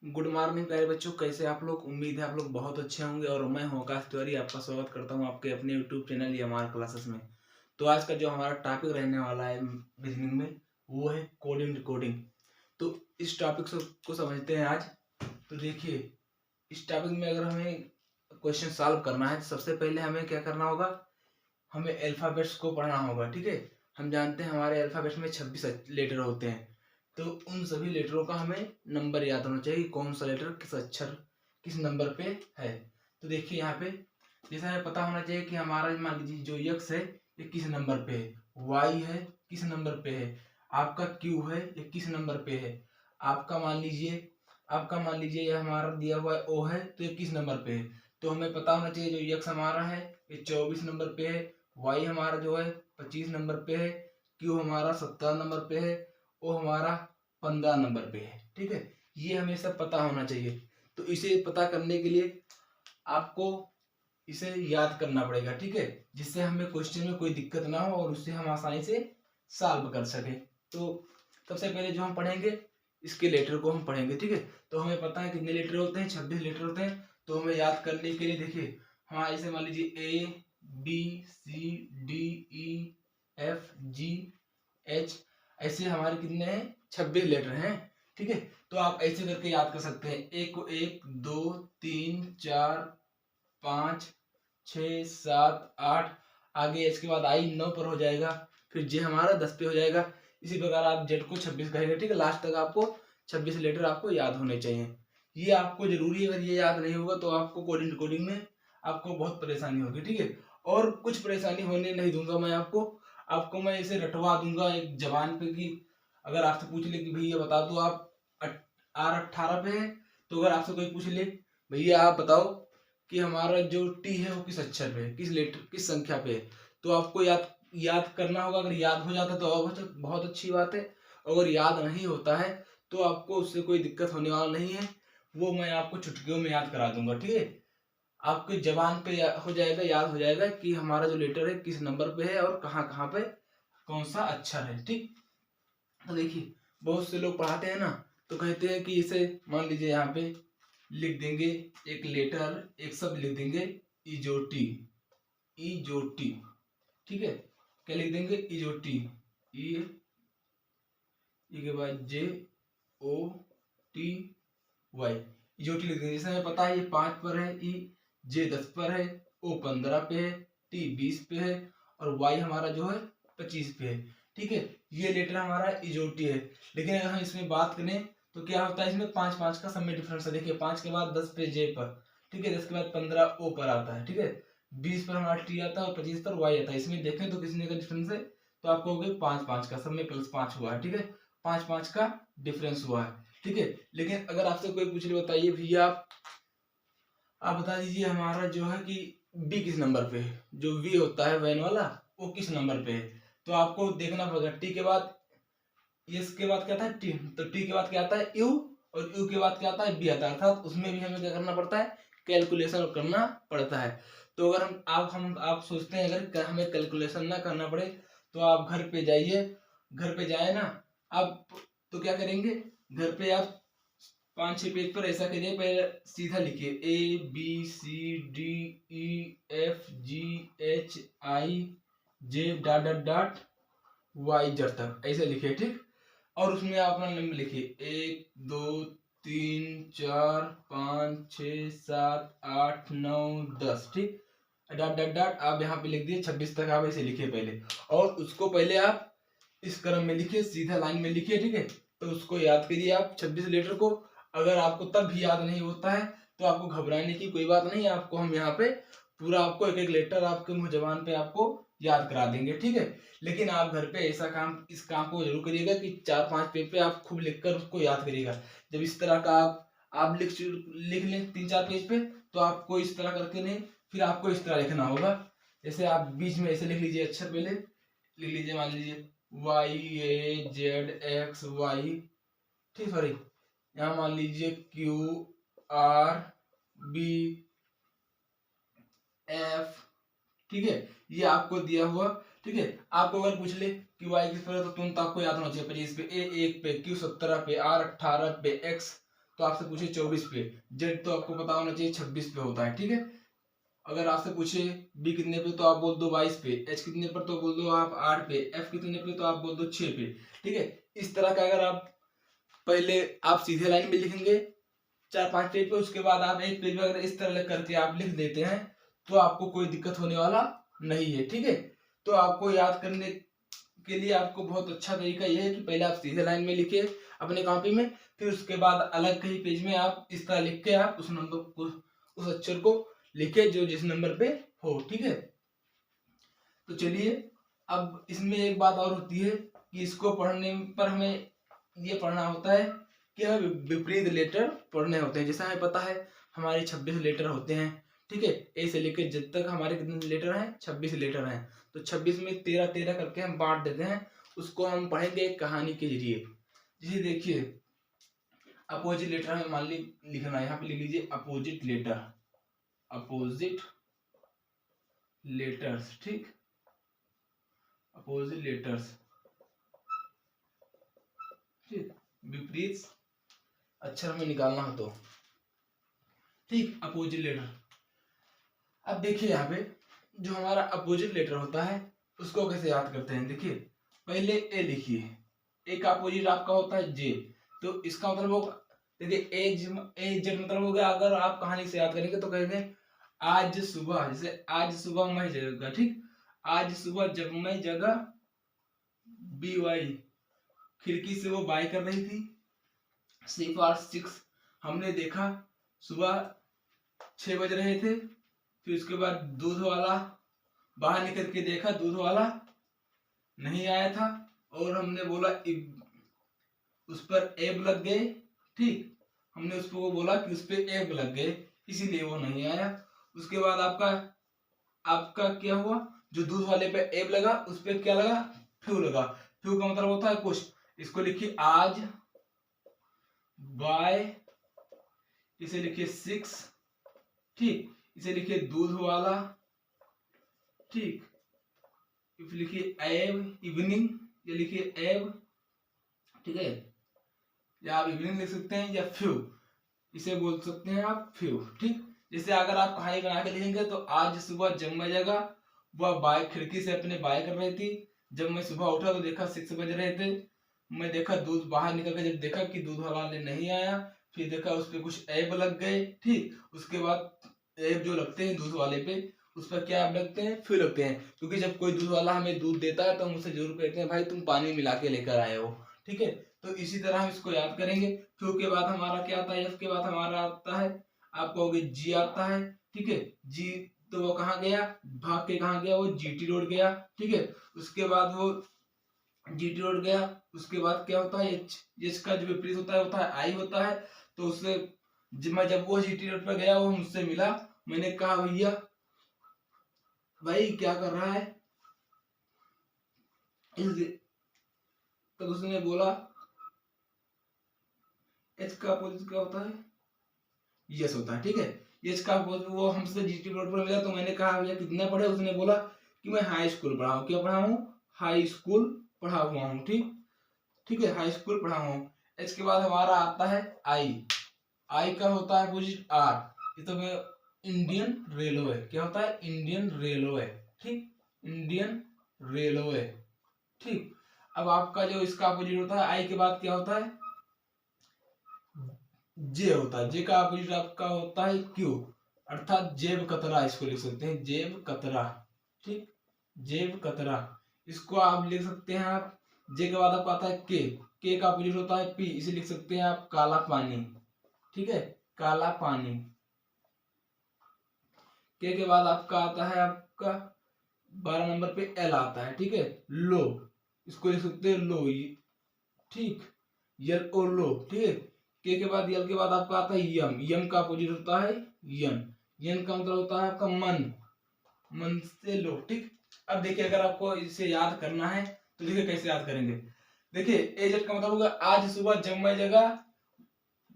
Good morning प्यारे बच्चों, कैसे आप लोग। उम्मीद है आप लोग बहुत अच्छे होंगे और मैं हूं आकाश तिवारी, आपका स्वागत करता हूं आपके अपने यूट्यूब चैनल EMR क्लासेस में। तो आज का जो हमारा टॉपिक रहने वाला है रीजनिंग में, वो है कोडिंग डिकोडिंग। तो इस टॉपिक को समझते हैं आज। तो देखिए, इस टॉपिक में अगर हमें क्वेश्चन सॉल्व करना है तो सबसे पहले हमें क्या करना होगा, हमें अल्फ़ाबेट्स को पढ़ना होगा। ठीक है, हम जानते हैं हमारे अल्फ़ाबेट्स में 26 लेटर होते हैं। तो उन सभी लेटरों का हमें नंबर याद होना चाहिए, कौन सा लेटर किस अक्षर किस नंबर पे है। तो देखिए यहाँ पे जैसे हमें पता होना चाहिए कि हमारा मान लीजिए जो यक्स है ये किस नंबर पे है, वाई है किस नंबर पे है, आपका क्यू है ये किस नंबर पे है, आपका मान लीजिए ये हमारा दिया हुआ है ओ है, तो ये किस नंबर पे है। तो हमें पता होना चाहिए जो यक्स हमारा है ये 24 नंबर पे है, वाई हमारा जो है 25 नंबर पे है, क्यू हमारा 17 नंबर पे है, ओ हमारा 15 नंबर पे है। ठीक है, ये हमें सब पता होना चाहिए। तो इसे पता करने के लिए आपको इसे याद करना पड़ेगा। ठीक है, जिससे हमें क्वेश्चन में कोई दिक्कत ना हो और उससे हम आसानी से सॉल्व कर सके। तो सबसे पहले जो हम पढ़ेंगे इसके लेटर को हम पढ़ेंगे। ठीक है, तो हमें पता है कितने लेटर होते हैं, 26 लेटर होते हैं। तो हमें याद करने के लिए देखिए हमारे जैसे मान लीजिए ABCDEFGH, ऐसे हमारे कितने हैं, 26 लेटर हैं। ठीक है, तो आप ऐसे करके याद कर सकते हैं। एक को 1 2 3 4 5 6 7 8, आगे इसके बाद आई 9 पर हो जाएगा, फिर जे हमारा 10 पे हो जाएगा। इसी प्रकार आप जेड को 26 कहेंगे। ठीक है, लास्ट तक आपको 26 लेटर आपको याद होने चाहिए। ये आपको जरूरी है, अगर ये याद नहीं होगा तो आपको कोडिंग कोडिंग में आपको बहुत परेशानी होगी। ठीक है, और कुछ परेशानी होने नहीं दूंगा मैं आपको। आपको मैं इसे रटवा दूंगा एक जबान पे कि अगर आपसे पूछ ले कि भैया बता दो आप R18 पे है, तो अगर आपसे कोई पूछ ले भैया आप बताओ कि हमारा जो टी है वो किस अक्षर पे है, किस लेटर किस संख्या पे है, तो आपको याद याद करना होगा। अगर याद हो जाता तो बहुत बहुत अच्छी बात है, अगर याद नहीं होता है तो आपको उससे कोई दिक्कत होने वाला नहीं है। वो मैं आपको चुटकियों में याद करा दूंगा। ठीक है, आपके जबान पे हो जाएगा, याद हो जाएगा कि हमारा जो लेटर है किस नंबर पे है और कहाँ कहाँ पे कौन सा अक्षर है। ठीक, तो देखिए बहुत से लोग पढ़ाते हैं ना, तो कहते हैं कि इसे मान लीजिए यहाँ पे लिख देंगे एक लेटर, एक शब्द लिख देंगे इजोटी, इजोटी। ठीक है, क्या लिख देंगे, इजोटी, ई ई के बाद JOTY, इजोटी लिख देंगे। जैसे हमें पता है ये 5 पर है, ई जे 10 पर है, ओ 15 पे है, टी 20 पे है और वाई हमारा जो है 25 पे है। ठीक है, ये लेटर हमारा इजोटी है। लेकिन अगर हम इसमें बात करें तो क्या होता है, इसमें 5 5 का सब में डिफरेंस है। देखिए 5 के बाद 10 पे जे पर, ठीक है, 10 के बाद 15 ओ पर आता है। ठीक है, 20 पर हमारा टी आता है और 25 पर वाई आता है। इसमें देखें तो किसने का डिफरेंस है, तो आपको हो गया 5 5 का, सब में +5 हुआ है। ठीक है, 5 5 का डिफरेंस हुआ है। ठीक है, लेकिन अगर आपसे कोई पूछ ले बताइए भैया आप बता दीजिए हमारा जो है कि बी किस नंबर पे है, जो वी होता है वैन वाला, वो किस नंबर पे है। तो आपको देखना पड़ेगा टी के बाद, यस के बाद क्या आता है टी, तो टी के बाद क्या आता है यू, और यू के बाद क्या आता है बी आता है। अर्थात उसमें भी हमें क्या करना पड़ता है, कैलकुलेशन करना पड़ता है। तो अगर आप सोचते हैं अगर हमें कैलकुलेशन ना करना पड़े तो आप घर पे जाइए, घर पे जाए ना आप, तो क्या करेंगे, घर पे आप 5 6 पेज पर ऐसा करिए, पहले सीधा लिखिए ABCDEFGHI J dot dot dot Y जब तक ऐसे लिखिए। ठीक, और उसमें आप अपना नंबर लिखिए 1 2 3 4 5 6 7 8 9 10। ठीक, डॉट डॉट डॉट आप यहाँ पे लिख दिए 26 तक आप ऐसे लिखिए पहले, और उसको पहले आप इस क्रम में लिखिए, सीधा लाइन में लिखिए। ठीक है, तो उसको याद करिए आप 26 लेटर को। अगर आपको तब भी याद नहीं होता है तो आपको घबराने की कोई बात नहीं है, आपको हम यहाँ पे पूरा आपको एक एक लेटर आपके मुंह जबान पे आपको याद करा देंगे। ठीक है, लेकिन आप घर पे ऐसा काम, इस काम को जरूर करिएगा कि 4 5 पेज पे आप खूब लिखकर उसको याद करिएगा। जब इस तरह का आप लिख लें 3 4 पेज पे, तो आपको इस तरह करके नहीं, फिर आपको इस तरह लिखना होगा। जैसे आप बीच में ऐसे लिख लीजिए, अक्षर पहले लिख लीजिए, मान लीजिए YAZXY। ठीक, सॉरी, यहाँ मान लीजिए QRBF। ठीक है, ये आपको दिया हुआ। ठीक है, आपको अगर पूछ ले कि वाई किस पर है तो तुरंत आपको याद होना चाहिए 25 पे, A 1 पे, Q 17 पे, R 18 पे, X तो आपसे पूछे 24 पे, जेड तो आपको पता होना चाहिए 26 पे होता है, ठीक है। अगर आपसे पूछे बी कितने पे तो आप बोल दो 22 पे, एच कितने पर तो बोल दो आप 8 पे, एफ कितने पे तो आप बोल दो 6 पे, ठीक है। इस तरह का अगर आप पहले आप सीधे लाइन में लिखेंगे 4-5 पेज पे, उसके बाद आप एक पेज में अगर इस तरह करके आप लिख देते हैं तो आपको कोई दिक्कत होने वाला नहीं है, ठीक है। तो आपको याद करने के लिए आपको बहुत अच्छा तरीका यह है कि पहले आप सीधे लाइन में लिखे अपने कॉपी में, फिर उसके बाद अलग कहीं पेज में आप इस तरह लिख के आप उस नंबर को, उस अक्षर को लिखे जो जिस नंबर पे हो, ठीक है। तो चलिए, अब इसमें एक बात और होती है कि इसको पढ़ने पर हमें ये पढ़ना होता है कि हमें विपरीत लेटर पढ़ने होते हैं। जैसा हमें पता है हमारे 26 लेटर होते हैं, ठीक है। ए से लेकर जब तक हमारे कितने लेटर हैं, 26 लेटर हैं। तो 26 में 13-13 करके हम बांट देते हैं। उसको हम पढ़ेंगे एक कहानी के जरिए। जैसे देखिए, अपोजिट लेटर हमें मान ली लिखना है, यहाँ पे लिख लीजिए अपोजिट लेटर, अपोजिट लेटर्स, ठीक, अपोजिट लेटर्स, ठीक, विपरीत अक्षर हमें निकालना हो तो, ठीक, अपोजिट लेटर। अब देखिए यहाँ पे जो हमारा अपोजिट लेटर होता है उसको कैसे याद करते हैं। देखिए, पहले ए लिखिए, ए का अपोजिट आपका होता है जे, तो इसका मतलब होगा, देखिए ए जेड मतलब हो गया। अगर आप कहानी से याद करेंगे तो कहेंगे आज सुबह, जैसे आज सुबह मैं जगा, ठीक, आज सुबह जब मैं जगा, बी वाई, खिड़की से वो बाय कर रही थी, सी फॉर 6, हमने देखा सुबह 6 बज रहे थे। फिर उसके बाद दूध वाला बाहर निकल के देखा, दूध वाला नहीं आया था, और हमने बोला उस पर एब लग गए, ठीक, हमने उसको बोला कि उस पर एब लग गए इसीलिए वो नहीं आया। उसके बाद आपका क्या हुआ, जो दूध वाले पे एब लगा उस पर क्या लगा, फ्यू लगा। फ्यू का मतलब होता है कुछ। इसको लिखिए आज बाय, इसे लिखिए 6, ठीक, इसे लिखिए दूध वाला, ठीक, इसे लिखिए एब इवनिंग, ये लिखिए एब, ठीक है, या आप इवनिंग लिख सकते हैं, या फ्यू इसे बोल सकते हैं आप, फ्यू, ठीक। जैसे अगर आप कहानी बना के लिखेंगे तो आज सुबह जब मैं जगा, वह बाय खिड़की से अपने बाय कर रही थी, जब मैं सुबह उठा तो देखा 6 बज रहे थे, मैं देखा दूध बाहर निकल के, जब देखा कि दूध वाला नहीं आया, फिर देखा उस पर कुछ एब लग गए, ठीक। उसके बाद एब जो लगते हैं दूध वाले पे, उस पर क्या लगते हैं, फ्यू लगते हैं। क्योंकि जब कोई दूध वाला हमें दूध देता है तो हम उससे जरूर कहते हैं भाई तुम पानी मिला के लेकर आए हो, ठीक है। तो इसी तरह हम इसको याद करेंगे। फ्यू के बाद हमारा क्या आता है, एफ के बाद हमारा आता है, आप कहोगे जी आता है, ठीक है। जी तो वो कहाँ गया, भाग के कहाँ गया, वो जीटी रोड गया, ठीक है। उसके बाद वो जीटी रोड गया, उसके बाद क्या होता है, एच का जो विपरीत होता है आई होता है। तो उससे जब वो जीटी रोड पर गया, वो मुझसे मिला, मैंने कहा भैया भाई क्या कर रहा है, तो उसने बोला एच का अपोजिट क्या होता है, यस होता है, ठीक है। यस का अपोजिट, वो हमसे जीटी रोड पर मिला, तो मैंने कहा भैया कितने पढ़े, उसने बोला कि मैं हाई स्कूल पढ़ा हूँ, क्या पढ़ा हूँ, हाई स्कूल पढ़ा हुआ हूँ, ठीक, ठीक है, हाई स्कूल पढ़ा हूँ। एच के बाद हमारा आता है आई, आई का होता है अपोजिट आर, ये तो मैं इंडियन रेलवे, क्या होता है, इंडियन रेलवे, ठीक, इंडियन रेलवे, ठीक। अब आपका जो इसका अपोजिट होता है आई के बाद क्या होता है, जे होता है, जे का अपोजिट आपका होता है क्यू, अर्थात जेब कतरा, इसको लिख सकते हैं जेब कतरा, ठीक, जेब कतरा, इसको आप लिख सकते हैं आप। जे के बाद आपका आता है के का अपोजिट होता है पी, इसे लिख सकते हैं आप काला पानी, ठीक है, काला पानी। के बाद आपका आता है आपका 12 नंबर पे एल आता है, ठीक है, लो, इसको लिख सकते हैं लो, ठीक, यल ओ लो, ठीक है। के बाद यल के बाद आपका आता है यम, यम का अपोजिट होता है यन, यन का मतलब होता है आपका मन, मन से लो, ठीक। अब देखिए अगर आपको इसे याद करना है तो देखिए कैसे याद करेंगे। देखिए एजेड का मतलब होगा आज सुबह जब मैं जगा,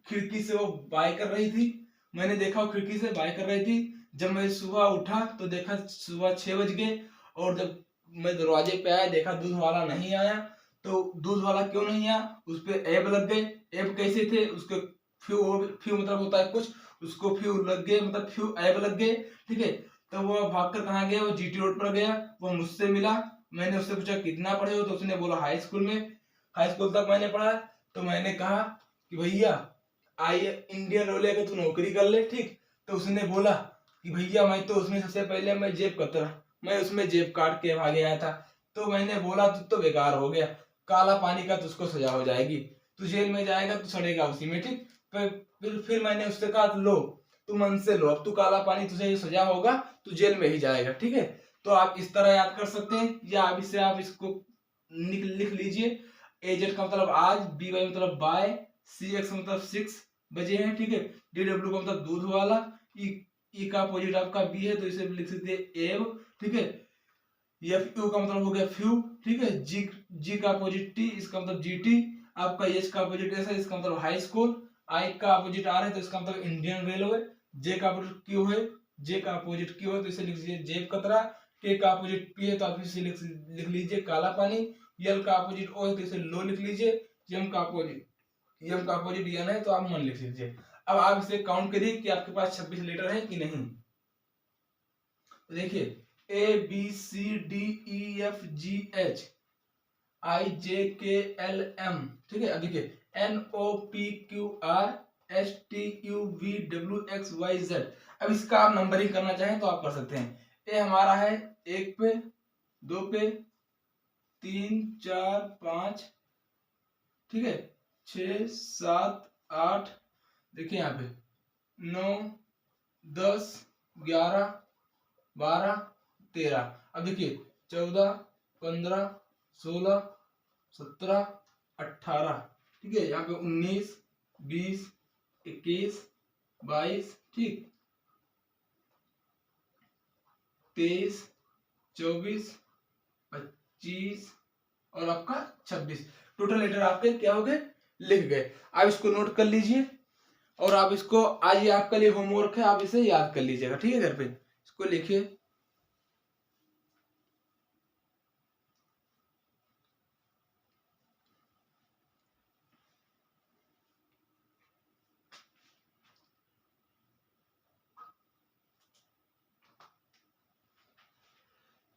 खिड़की से वो बाय कर रही थी, मैंने देखा वो खिड़की से बाय कर रही थी, जब मैं सुबह उठा तो देखा सुबह 6 बज गए, और जब मैं दरवाजे पे आया देखा दूध वाला नहीं आया। तो दूध वाला क्यों नहीं आया, उस पे एब लग गए, एब कैसे थे, उसके फ्यू मतलब होता है कुछ, उसको फ्यू लग गए, मतलब फ्यू ऐब लग गए, ठीक है। तो वो भागकर कहाँ गया, वो जीटी रोड पर गया, वो मुझसे मिला, मैंने उससे पूछा कितना पढ़े हो, तो उसने बोला हाई स्कूल में, हाई स्कूल तक मैंने पढ़ा। तो मैंने कहा कि भैया आई इंडियन रेलवे का तू नौकरी कर ले, ठीक। तो उसने बोला कि भैया मैं तो उसमें सबसे पहले मैं उसमें जेब काट के भाग आया था। तो मैंने बोला तू तो बेकार हो गया, काला पानी का तुझको सजा हो जाएगी, तू जेल में जाएगा, तू सड़ेगा उसी में, ठीक। फिर मैंने उससे कहा लो तू मन से लो, अब तू काला पानी, तुझे सजा होगा, तू जेल में ही जाएगा, ठीक है। तो आप इस तरह याद कर सकते हैं, या अब इससे आप इसको लिख लीजिए। एजेड का मतलब आज, बी वाई मतलब बाय, सी एक्स मतलब 6 बजे हैं, ठीक है। डी डब्ल्यू का मतलब दूध वाला, ई का अपोजिट आपका बी है तो इसे लिख सकते हैं एव, ठीक है। एफ यू का मतलब हो गया फ्यू, ठीक है। जी का अपोजिट टी, इसका मतलब जीटी। आपका एच का अपोजिट एस है, इसका मतलब हाई स्कूल। आई का अपोजिट आर है तो इसका मतलब इंडियन रेलवे। जे का अपोजिट क्यू है, जे का अपोजिट क्यू है तो इसे लिख लीजिए जेब कतरा। के का अपोजिट पी है तो आप इसे लिख लीजिए काला पानी। यल का अपोजिट ओ है तो इसे लो लिख लीजिए। यम का अपोजिट यन है तो आप मन लिख लीजिए। अब आप इसे काउंट करिए कि आपके पास 26 लीटर है कि नहीं। देखिए A B C D E F G H I J K L M, ठीक है। अब देखिए N O P Q R S T U V W X Y Z. अब इसका आप नंबरिंग करना चाहें तो आप कर सकते हैं। ए हमारा है 1 पे, 2 पे, 3 4 5, ठीक है, 6 7 8, देखिए यहाँ पे 9 10 11 12 13। अब देखिए 14 15 16 17 18, ठीक है। यहाँ पे 19 20 21 22, ठीक, 23 24 25 और आपका 26। टोटल लेटर आपके क्या हो गए, लिख गए। आप इसको नोट कर लीजिए और आप इसको आज ये आपके लिए होमवर्क है, आप इसे याद कर लीजिएगा, ठीक है। घर पे इसको लिखिए।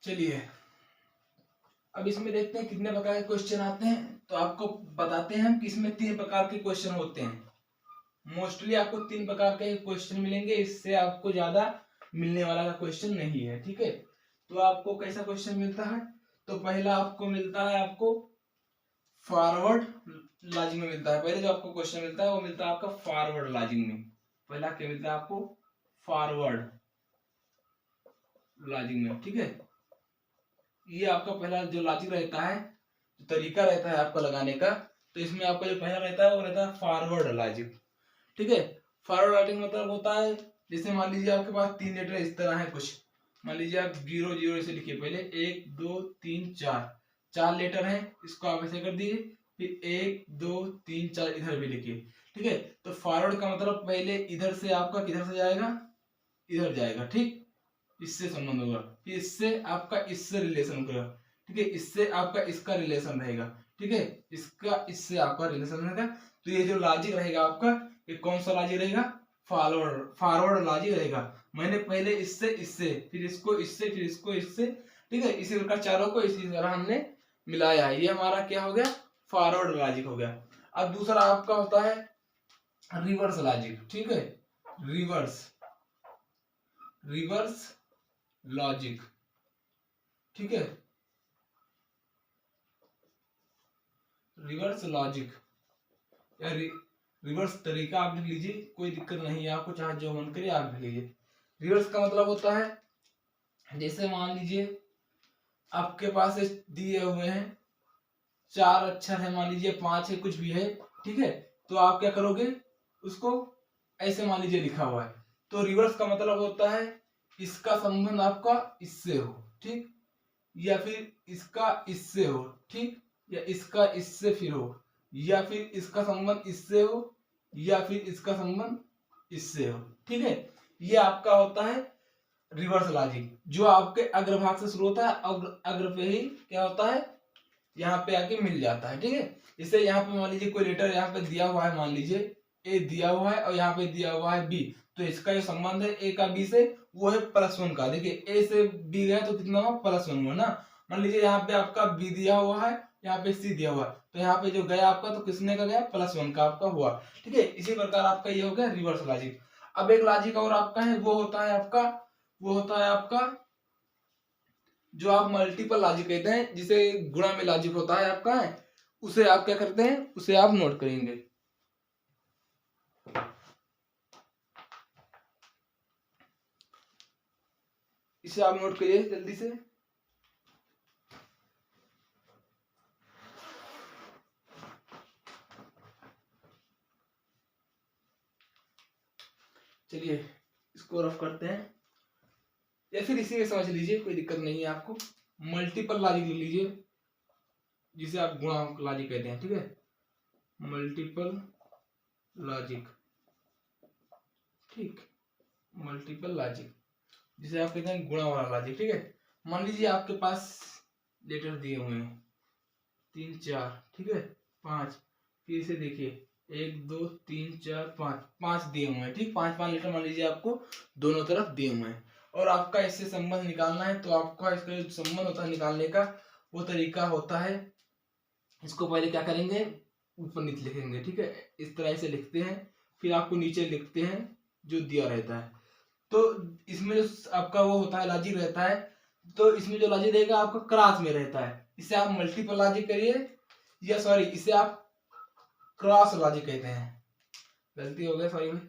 चलिए अब इसमें देखते हैं कितने प्रकार के क्वेश्चन आते हैं। तो आपको बताते हैं हम कि इसमें 3 प्रकार के क्वेश्चन होते हैं। मोस्टली आपको 3 प्रकार के क्वेश्चन मिलेंगे, इससे आपको ज्यादा मिलने वाला का क्वेश्चन नहीं है, ठीक है। तो आपको कैसा क्वेश्चन मिलता है, तो पहला आपको मिलता है आपको फॉरवर्ड लॉजिक में मिलता है। पहले जो आपको क्वेश्चन मिलता है वो मिलता है आपका फॉरवर्ड लॉजिक में। पहला क्या मिलता है आपको, फॉरवर्ड लॉजिक में, ठीक है। ये आपका पहला जो लॉजिक रहता है, जो तरीका रहता है आपका लगाने का, तो इसमें आपका जो पहला रहता है वो रहता है फॉरवर्ड लॉजिक, ठीक है। फॉरवर्ड लॉजिक मतलब होता है, जैसे मान लीजिए आपके पास 3 लेटर इस तरह है कुछ, मान लीजिए आप 0 0 इसे लिखिए, पहले 1 2 3 4 लेटर है, इसको आप ऐसे कर दीजिए, फिर 1 2 3 4 इधर भी लिखिए, ठीक है। तो फॉरवर्ड का मतलब पहले इधर से आपका किधर से जाएगा, इधर जाएगा, ठीक, इससे संबंध होगा, फिर इससे आपका इससे रिलेशन होगा, ठीक है, इससे आपका इसका रिलेशन रहेगा, ठीक है, इसका इससे आपका रिलेशन रहेगा। तो ये जो लॉजिक रहेगा आपका, ये कौन सा लॉजिक रहेगा, फॉरवर्ड लॉजिक रहेगा। मैंने पहले इससे इससे, फिर इसको इससे, फिर इसको इससे, ठीक है, इसी प्रकार चारों को इसी तरह हमने मिलाया है, ये हमारा क्या हो गया, फॉरवर्ड लॉजिक हो गया। अब दूसरा आपका होता है रिवर्स लॉजिक, ठीक है, रिवर्स लॉजिक, ठीक है, रिवर्स लॉजिक या रिवर्स तरीका आप लिख लीजिए, कोई दिक्कत नहीं है आपको, चाहे जो मन करे आप लिख लीजिए। रिवर्स का मतलब होता है, जैसे मान लीजिए आपके पास दिए हुए हैं 4 अक्षर है, मान लीजिए 5 है, कुछ भी है, ठीक है। तो आप क्या करोगे, उसको ऐसे मान लीजिए लिखा हुआ है, तो रिवर्स का मतलब होता है इसका संबंध आपका इससे हो, ठीक, या फिर इसका इससे हो, ठीक, या इसका इससे फिर हो, या फिर इसका संबंध इससे हो, या फिर इसका संबंध इससे हो, ठीक है। ये आपका होता है रिवर्स लॉजिक, जो आपके अग्रभाग से शुरू होता है, अग्र पे ही क्या होता है, यहाँ पे आके मिल जाता है, ठीक है। जैसे यहाँ पे मान लीजिए कोई लेटर यहाँ पे दिया हुआ है, मान लीजिए ए दिया हुआ है और यहाँ पे दिया हुआ है बी, तो इसका जो संबंध है ए का बी से वो है +1 का। देखिए ए से बी गया तो कितना हुआ, +1 हुआ ना। मान लीजिए यहाँ पे आपका बी दिया हुआ है, यहाँ पे सी दिया हुआ है, तो यहाँ पे जो गया आपका तो किसने का गया, +1 का आपका हुआ। ठीक है, इसी प्रकार आपका ये हो गया रिवर्स लॉजिक। अब एक लॉजिक और आपका है, वो होता है आपका जो आप मल्टीपल लॉजिक कहते हैं, जिसे गुणा में लॉजिक होता है आपका है, उसे आप क्या करते हैं, उसे आप नोट करेंगे। इसे आप नोट करिए जल्दी से। चलिए इसको रफ करते हैं, या फिर इसी में समझ लीजिए, कोई दिक्कत नहीं है आपको। मल्टीपल लॉजिक लिख लीजिए, जिसे आप गुणा लॉजिक कहते हैं। ठीक है, मल्टीपल लॉजिक, ठीक, मल्टीपल लॉजिक जिसे आप कहते हैं गुणा वाला लॉजिक। ठीक है, मान लीजिए आपके पास लेटर दिए हुए हैं 3 4, ठीक है 5, फिर से देखिए 1 2 3 4 5, 5 दिए हुए हैं। ठीक, 5 लेटर मान लीजिए आपको दोनों तरफ दिए हुए हैं, और आपका इससे संबंध निकालना है। तो आपका इसका जो संबंध होता है निकालने का, वो तरीका होता है, इसको पहले क्या करेंगे, ऊपर नीचे लिखेंगे। ठीक है, इस तरह से लिखते हैं, फिर आपको नीचे लिखते हैं जो दिया रहता है। तो इसमें जो आपका वो होता है लॉजिक रहता है, तो इसमें जो लॉजिक रहेगा आपका क्रॉस में रहता है। इसे आप मल्टीपल लॉजिक करिए, या सॉरी इसे आप क्रॉस लॉजिक कहते हैं। गलती हो गया, सॉरी भाई,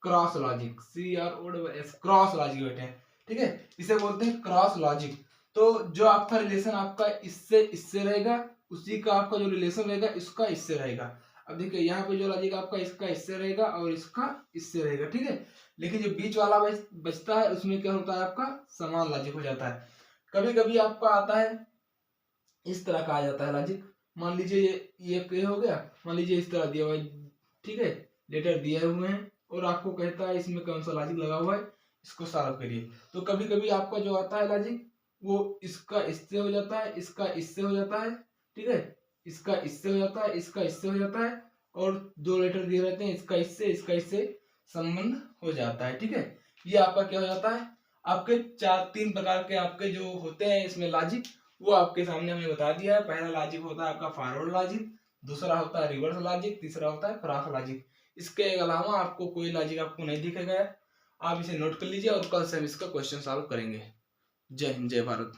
cross logic, CROSS, cross logic कहते हैं। ठीक है, इसे बोलते हैं क्रॉस लॉजिक। तो जो आपका रिलेशन आपका इससे इससे रहेगा, उसी का आपका जो रिलेशन रहेगा इसका इससे रहेगा। अब देखिए यहाँ पे जो लॉजिक आपका इसका इससे रहेगा और इसका इससे रहेगा। ठीक है, लेकिन जो बीच वाला बचता है उसमें क्या होता है, आपका समान लॉजिक हो जाता है। कभी कभी आपका आता है इस तरह का आ जाता है लॉजिक, मान लीजिए ये हो गया, मान लीजिए इस तरह दिया हुआ है। ठीक है, लेटर दिए हुए हैं और आपको कहता है इसमें कौन सा लॉजिक लगा हुआ है, इसको सॉल्व करिए। तो कभी कभी आपका जो आता है लॉजिक, वो इसका इससे हो जाता है, इसका इससे हो जाता है। ठीक है, इसका इससे हो जाता है, इसका इससे हो जाता है, और 2 लेटर दिए रहते हैं, इसका इससे संबंध हो जाता है। ठीक है, ये आपका क्या हो जाता है, आपके 3 प्रकार के आपके जो होते हैं इसमें लॉजिक, वो आपके सामने हमने बता दिया है। पहला लॉजिक होता है आपका फॉरवर्ड लॉजिक, दूसरा होता है रिवर्स लॉजिक, तीसरा होता है क्रॉस लॉजिक। इसके अलावा आपको कोई लॉजिक आपको नहीं दिखेगा। आप इसे नोट कर लीजिए और कल से हम इसका क्वेश्चन सॉल्व करेंगे। जय हिंद, जय भारत।